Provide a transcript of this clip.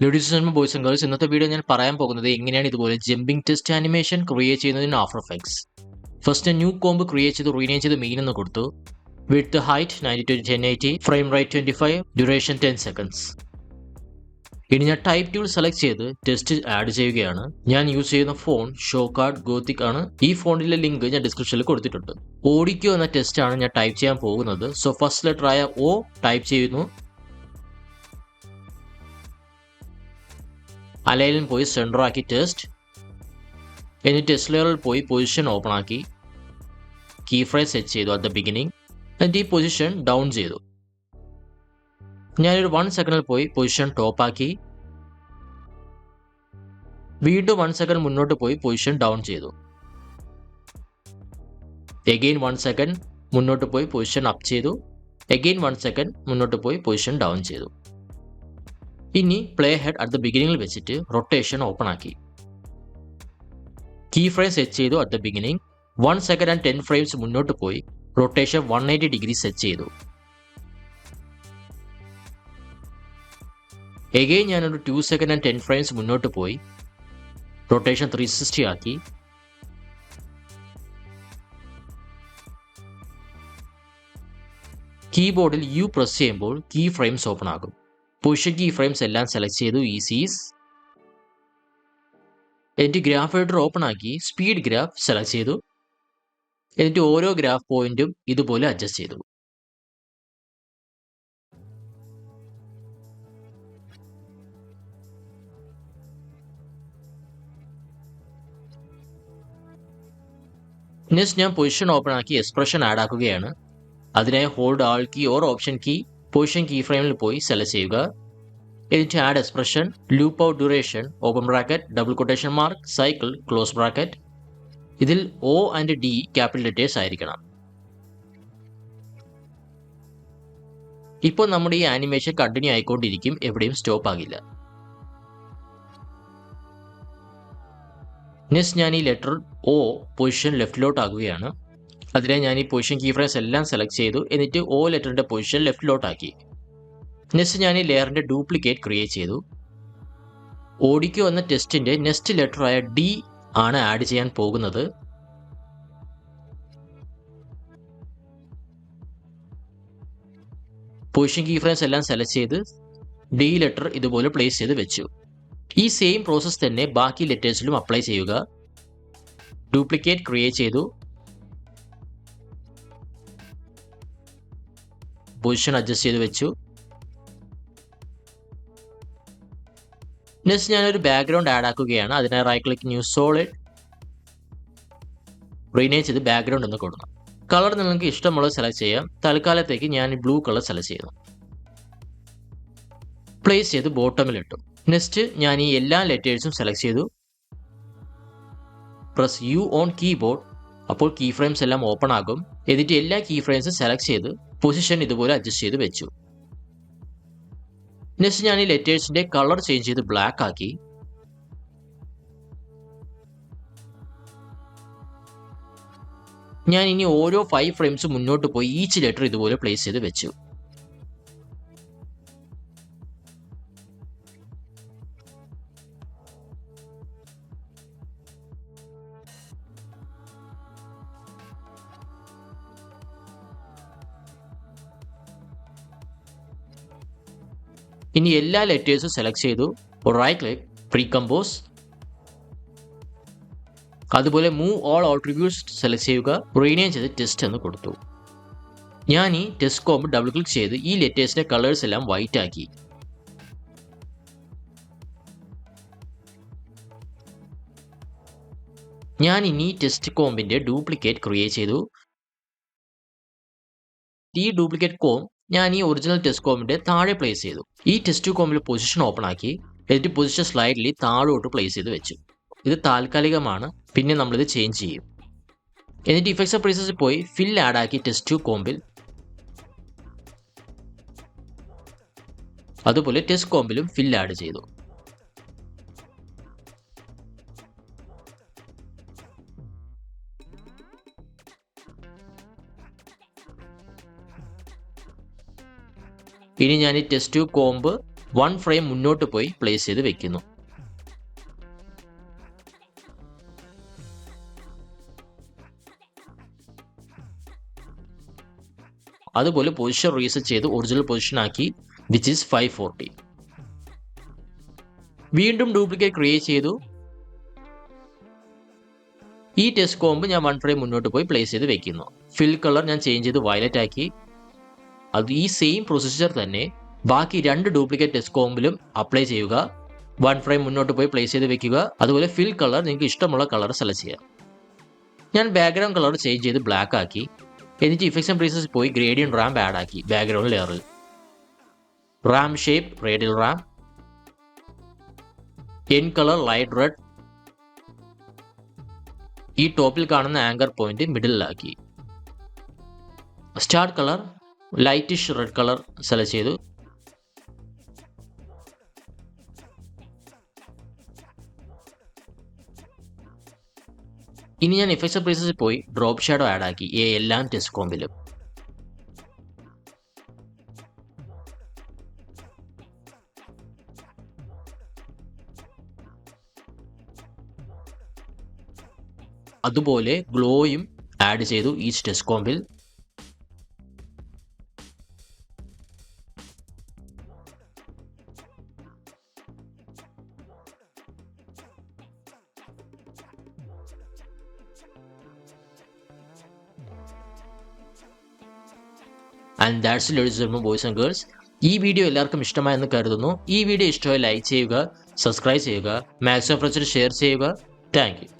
Ladies and boys and girls, ഇന്നത്തെ video ഞാൻ പറയാൻ പോകുന്നത് എങ്ങനെയാണ് ഇതുപോലെ ജമ്പിംഗ് ടെസ്റ്റ് ആനിമേഷൻ ക്രിയേറ്റ് ചെയ്യുന്നതിന് after effects. First new comb create ചെയ്ത് റീനെയിം ചെയ്ത് മെയിൻ എന്ന് കൊടുത്തു. Width height 90-1080, frame rate 25, duration 10 seconds. ഇനി ഞാൻ ടൈപ്പ് ടൂൾ സെലക്ട് ചെയ്ത് ടെസ്റ്റ് ആഡ് ചെയ്യുകയാണ്. ഞാൻ യൂസ് ചെയ്യുന്ന ഫോൺ ഷോകാർഡ് ഗോത്തിക് ആണ്. ഈ ഫോണിലെ ലിങ്ക് ഞാൻ ഡിസ്ക്രിപ്ഷനിൽ കൊടുത്തിട്ടുണ്ട്. ഓഡിക്കോ എന്ന ടെസ്റ്റ് ആണ് ഞാൻ ടൈപ്പ് ചെയ്യാൻ പോകുന്നത്. സോ ഫസ്റ്റ് ലെറ്റർ ആയ O ടൈപ്പ് ചെയ്യുന്നു. അലൈനിൽ പോയി സെൻറ്റർ ആക്കി ടെസ്റ്റ്. എന്നിട്ട് ടെസ്റ്റ് ലെയറിൽ പോയി പൊസിഷൻ ഓപ്പൺ ആക്കി കീ ഫ്രെയിം സെറ്റ് ചെയ്തു അറ്റ് ദ ബിഗിനിങ്. എന്നിട്ട് ഈ പൊസിഷൻ ഡൗൺ ചെയ്തു. ഞാനൊരു 1 സെക്കൻഡിൽ പോയി പൊസിഷൻ ടോപ്പ് ആക്കി. വീണ്ടും 1 സെക്കൻഡ് മുന്നോട്ട് പോയി പൊസിഷൻ ഡൗൺ ചെയ്തു. എഗെയിൻ 1 സെക്കൻഡ് മുന്നോട്ട് പോയി പൊസിഷൻ അപ്പ് ചെയ്തു. എഗെയിൻ 1 സെക്കൻഡ് മുന്നോട്ട് പോയി പൊസിഷൻ ഡൗൺ ചെയ്തു. ഇനി പ്ലേ ഹെഡ് അറ്റ് ദ ബിഗിനിങ്ങിൽ വെച്ചിട്ട് റൊട്ടേഷൻ ഓപ്പൺ ആക്കി കീ ഫ്രെയിം സെറ്റ് ചെയ്തു at the beginning. 1 second and 10 frames മുന്നോട്ട് പോയി റൊട്ടേഷൻ 180 ഡിഗ്രി സെറ്റ് ചെയ്തു. എഗെയിൻ ഞാനൊരു 2 സെക്കൻഡ് ആൻഡ് 10 ഫ്രെയിംസ് മുന്നോട്ട് പോയി റൊട്ടേഷൻ 360 ആക്കി. കീബോർഡിൽ U പ്രസ് ചെയ്യുമ്പോൾ കീ ഫ്രെയിംസ് ഓപ്പൺ ആകും. പൊസിഷൻ കീ ഫ്രെയിംസ് എല്ലാം സെലക്ട് ചെയ്തു ഈസീസ്. എന്നിട്ട് ഗ്രാഫ് എഡിറ്റർ ഓപ്പൺ ആക്കി സ്പീഡ് ഗ്രാഫ് സെലക്ട് ചെയ്തു. എന്നിട്ട് ഓരോ ഗ്രാഫ് പോയിന്റും ഇതുപോലെ അഡ്ജസ്റ്റ് ചെയ്തു. നെക്സ്റ്റ് ഞാൻ പൊസിഷൻ ഓപ്പൺ ആക്കി എക്സ്പ്രഷൻ ആഡ് ആക്കുകയാണ്. അതിനായി hold alt key or option key position key ഫ്രെയിമിൽ പോയി സെലക്ട് ചെയ്യുക. എന്നിട്ട് add expression, loop out duration, open bracket, double quotation mark, cycle, close bracket. ഇതിൽ O and D capital letters ആയിരിക്കണം. ഇപ്പോൾ നമ്മുടെ ഈ ആനിമേഷൻ കണ്ടിന്യൂ ആയിക്കൊണ്ടിരിക്കും, എവിടെയും സ്റ്റോപ്പ് ആകില്ല. നെക്സ്റ്റ് ഞാൻ ഈ ലെറ്റർ O പൊസിഷൻ ലെഫ്റ്റിലോട്ട് ആക്കുകയാണ്. അതിനായി ഞാൻ ഈ പൊസിഷൻ കീ ഫ്രെയിംസ് എല്ലാം സെലക്ട് ചെയ്തു. എന്നിട്ട് O ലെറ്ററിന്റെ പൊസിഷൻ ലെഫ്റ്റിലോട്ട് ആക്കി. നെക്സ്റ്റ് ഞാൻ ഈ ലെയറിന്റെ ഡ്യൂപ്ലിക്കേറ്റ് ക്രിയേറ്റ് ചെയ്തു. ഓഡിക്കോ എന്ന ടെസ്റ്റിന്റെ നെക്സ്റ്റ് ലെറ്റർ ആയ D ആണ് ആഡ് ചെയ്യാൻ പോകുന്നത്. പൊസിഷൻ കീ ഫ്രെയിംസ് എല്ലാം സെലക്ട് ചെയ്ത് D ലെറ്റർ ഇതുപോലെ പ്ലേസ് ചെയ്ത് വെച്ചു. ഈ സെയിം പ്രോസസ് തന്നെ ബാക്കി ലെറ്റേഴ്സിലും അപ്ലൈ ചെയ്യുക. ഡ്യൂപ്ലിക്കേറ്റ് ക്രിയേറ്റ് ചെയ്തു. പൊസിഷൻ അഡ്ജസ്റ്റ് ചെയ്ത് വെച്ചു. നെക്സ്റ്റ് ഞാനൊരു ബാക്ക്ഗ്രൗണ്ട് ആഡ് ആക്കുകയാണ്. അതിനായി right click new solid rename ചെയ്ത് ബാക്ക്ഗ്രൗണ്ട് എന്ന് കൊടുക്കണം. കളർ നിങ്ങൾക്ക് ഇഷ്ടമുള്ളത് സെലക്ട് ചെയ്യാം. തൽക്കാലത്തേക്ക് ഞാൻ ബ്ലൂ കളർ സെലക്ട് ചെയ്യുന്നു. പ്ലേസ് ചെയ്ത് ബോട്ടമിൽ ഇട്ടു. നെക്സ്റ്റ് ഞാൻ ഈ എല്ലാ ലെറ്റേഴ്സും സെലക്ട് ചെയ്തു. Press U on keyboard. അപ്പോൾ കീ ഫ്രെയിംസ് എല്ലാം ഓപ്പൺ ആകും. എന്നിട്ട് എല്ലാ കീ ഫ്രെയിംസും സെലക്ട് ചെയ്ത് പൊസിഷൻ ഇതുപോലെ അഡ്ജസ്റ്റ് ചെയ്ത് വെച്ചു. നെക്സ്റ്റ് ഞാൻ ഈ ലെറ്റേഴ്സിന്റെ കളർ ചേഞ്ച് ചെയ്ത് ബ്ലാക്ക് ആക്കി. ഞാൻ ഇനി ഓരോ 5 ഫ്രെയിംസ് മുന്നോട്ട് പോയി ഈച്ച് ലെറ്റർ ഇതുപോലെ പ്ലേസ് ചെയ്ത് വെച്ചു. ഇനി എല്ലാ ലെറ്റേഴ്സും സെലക്ട് ചെയ്തു. Right click precompose. അതുപോലെ മൂവ് ഓൾ ആട്രിബ്യൂട്ട്സ് സെലക്ട് ചെയ്യുക. റീനെയിം ചെയ്ത് ടെസ്റ്റ് എന്ന് കൊടുത്തു. ഞാൻ ഈ ടെസ്റ്റ് കോംബ് ഡബിൾ ക്ലിക്ക് ചെയ്ത് ഈ ലെറ്റേഴ്സിന്റെ കളേഴ്സ് എല്ലാം വൈറ്റ് ആക്കി. ഞാൻ ഇനി ടെസ്റ്റ് കോംബിന്റെ ഡ്യൂപ്ലിക്കേറ്റ് ക്രിയേറ്റ് ചെയ്തു. ഈ ഡ്യൂപ്ലിക്കേറ്റ് കോം ഞാൻ ഈ ഒറിജിനൽ ടെസ്റ്റ് കോംബിന്റെ താഴെ പ്ലേസ് ചെയ്തു. ഈ ടെസ്റ്റ് കോംബിൽ പൊസിഷൻ ഓപ്പൺ ആക്കി. എന്നിട്ട് പൊസിഷൻ സ്ലൈഡ്ലി താഴോട്ട് പ്ലേസ് ചെയ്ത് വെച്ചു. ഇത് താൽക്കാലികമാണ്, പിന്നെ നമ്മളിത് ചേഞ്ച് ചെയ്യും. എന്നിട്ട് ഇഫക്ട്സ് പ്രീസസിൽ പോയി ഫിൽ ആഡ് ആക്കി ടെസ്റ്റ് കോംബിൽ. അതുപോലെ ടെസ്റ്റ് കോംബിലും ഫിൽ ആഡ് ചെയ്തു. ഇനി ഞാൻ ഈ ടെസ്റ്റ് കോംബ് 1 ഫ്രെയിം മുന്നോട്ട് പോയി പ്ലേസ് ചെയ്ത് വെക്കുന്നു. അതുപോലെ പൊസിഷൻ റീസെറ്റ് ചെയ്ത് ഒറിജിനൽ പൊസിഷൻ ആക്കി, വിച്ച് ഈസ് 540. വീണ്ടും ഡ്യൂപ്ലിക്കേറ്റ് ക്രിയേറ്റ് ചെയ്തു. ഈ ടെസ്റ്റ് കോമ്പ് ഞാൻ 1 ഫ്രെയിം മുന്നോട്ട് പോയി പ്ലേസ് ചെയ്ത് വെക്കുന്നു. ഫിൽ കളർ ഞാൻ ചേഞ്ച് ചെയ്ത് വയലറ്റ് ആക്കി. അത് ഈ സെയിം പ്രൊസീജിയർ തന്നെ ബാക്കി 2 ഡ്യൂപ്ലിക്കേറ്റ് ടെസ്റ്റ് കോമ്പിലും അപ്ലൈ ചെയ്യുക. 1 ഫ്രെയിം മുന്നോട്ട് പോയി പ്ലേസ് ചെയ്ത് വെക്കുക. അതുപോലെ ഫിൽ കളർ നിങ്ങൾക്ക് ഇഷ്ടമുള്ള കളർ സെലക്ട് ചെയ്യാം. ഞാൻ ബാക്ക്ഗ്രൗണ്ട് കളർ ചേഞ്ച് ചെയ്ത് ബ്ലാക്ക് ആക്കി. എന്നിട്ട് ഇഫക്ട്സ് ആൻഡ് പ്രീസെറ്റ്സിൽ പോയി ഗ്രേഡിയന്റ് റാമ്പ് ആഡ് ആക്കി. ബാക്ക്ഗ്രൗണ്ട് ലെയറിൽ ramp shape radial ramp, end colour light red, ഈ ടോപ്പിൽ കാണുന്ന ആങ്കർ പോയിന്റ് മിഡിലാക്കി. Start colour lightish red colour select ചെയ്തു. ഇനി ഞാൻ ഇഫക്ട്സ് ആൻഡ് പ്രീസെറ്റ്സിൽ പോയി ഡ്രോപ്പ് ഷാഡോ ആഡ് ആക്കി എല്ലാം ടെസ്റ്റ് കോമ്പിലും. അതുപോലെ ഗ്ലോയും ആഡ് ചെയ്തു ഈച്ച് ടെസ്റ്റ് കോമ്പിൽ. And that's it ladies and boys and girls. ഈ വീഡിയോ എല്ലാവർക്കും ഇഷ്ടമായെന്ന് കരുതുന്നു. ഈ വീഡിയോ ഇഷ്ടമായി ലൈക്ക് ചെയ്യുക, സബ്സ്ക്രൈബ് ചെയ്യുക, മാക്സിമം ഫ്രണ്ട്സിന് ഷെയർ ചെയ്യുക. Thank you.